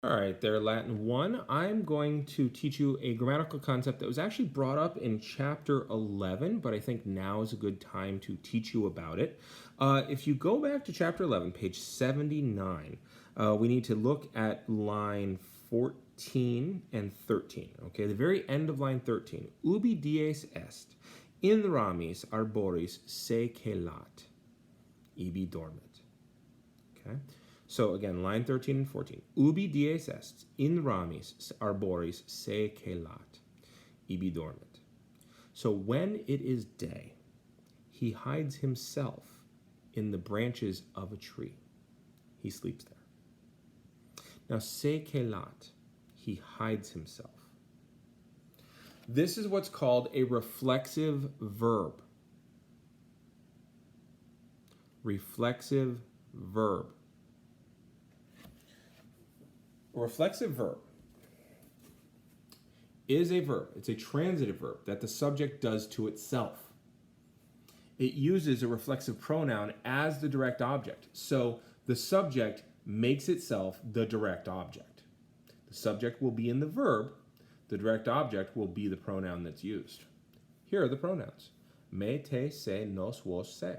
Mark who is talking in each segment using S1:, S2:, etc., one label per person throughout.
S1: All right, there, Latin 1. I'm going to teach you a grammatical concept that was actually brought up in chapter 11, but I think now is a good time to teach you about it. If you go back to chapter 11, page 79, we need to look at line 14 and 13. Okay, the very end of line 13. Ubi dies est, in ramis arboris se celat, ibi dormit. Okay. So again, line 13 and 14. Ubi dies est, in ramis arboris se celat, ibi dormit. So when it is day, he hides himself in the branches of a tree. He sleeps there. Now, se celat, he hides himself. This is what's called a reflexive verb. Reflexive verb. A reflexive verb is a verb. It's a transitive verb that the subject does to itself. It uses a reflexive pronoun as the direct object. So the subject makes itself the direct object. The subject will be in the verb. The direct object will be the pronoun that's used. Here are the pronouns. Me, te, se, nos, vos, se.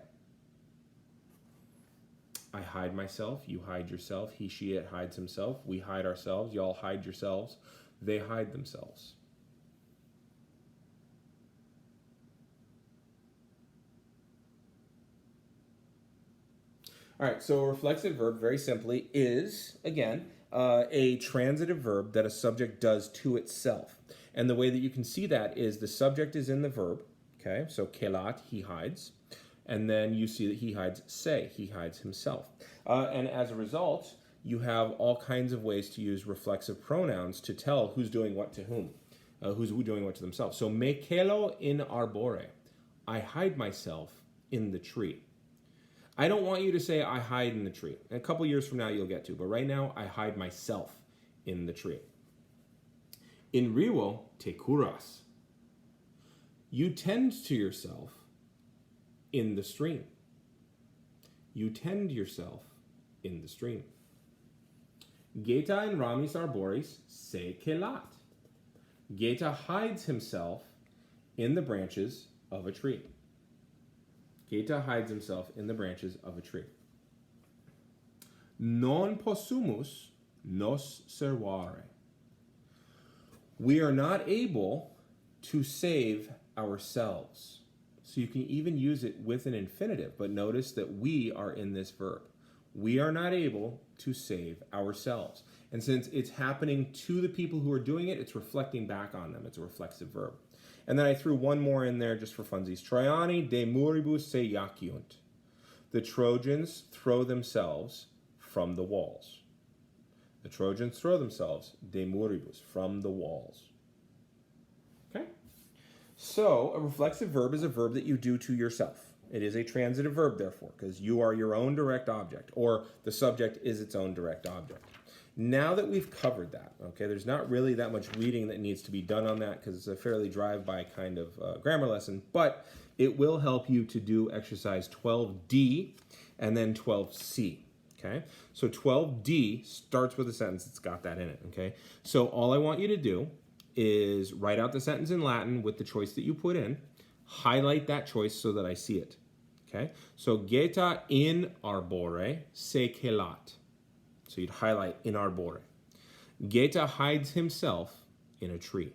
S1: I hide myself, you hide yourself, he, she, it hides himself, we hide ourselves, y'all hide yourselves, they hide themselves. All right, so a reflexive verb, very simply, is, again, a transitive verb that a subject does to itself. And the way that you can see that is the subject is in the verb, okay, so celat, he hides. And then you see that he hides se, he hides himself. And as a result, you have all kinds of ways to use reflexive pronouns to tell who's doing what to whom, who's doing what to themselves. So me celo in arbore, I hide myself in the tree. I don't want you to say I hide in the tree. A couple years from now you'll get to, but right now I hide myself in the tree. In rio te curas, you tend to yourself in the stream. You tend yourself in the stream. Geta in ramis arboris se celat. Geta hides himself in the branches of a tree. Geta hides himself in the branches of a tree. Non possumus nos servare. We are not able to save ourselves. So you can even use it with an infinitive, but notice that we are in this verb. We are not able to save ourselves. And since it's happening to the people who are doing it, it's reflecting back on them. It's a reflexive verb. And then I threw one more in there just for funsies. Troiani de muribus se iaciunt. The Trojans throw themselves from the walls. The Trojans throw themselves de muribus, from the walls. Okay? So, a reflexive verb is a verb that you do to yourself. It is a transitive verb, therefore, because you are your own direct object, or the subject is its own direct object. Now that we've covered that, okay, there's not really that much reading that needs to be done on that because it's a fairly drive-by kind of grammar lesson, but it will help you to do exercise 12D and then 12C. Okay, so 12D starts with a sentence that's got that in it. Okay, so all I want you to do is write out the sentence in Latin with the choice that you put in, highlight that choice so that I see it. Okay, so geta in arbore se celat. So you'd highlight in arbore. Geta hides himself in a tree.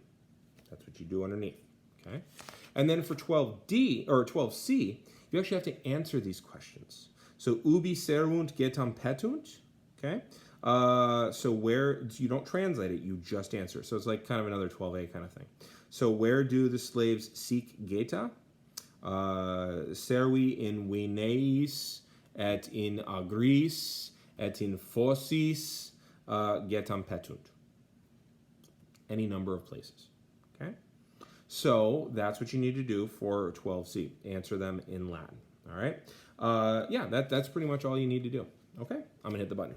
S1: That's what you do underneath. Okay, and then for 12D or 12C, you actually have to answer these questions. So ubi serunt getam petunt. Okay. So where, you don't translate it, you just answer. So it's like kind of another 12a kind of thing. So where do the slaves seek geta? Servi in Veneis, et in Agris, et in Fossis, getam petunt. Any number of places. Okay? So that's what you need to do for 12c. Answer them in Latin. All right? Yeah, that's pretty much all you need to do. Okay? I'm going to hit the button.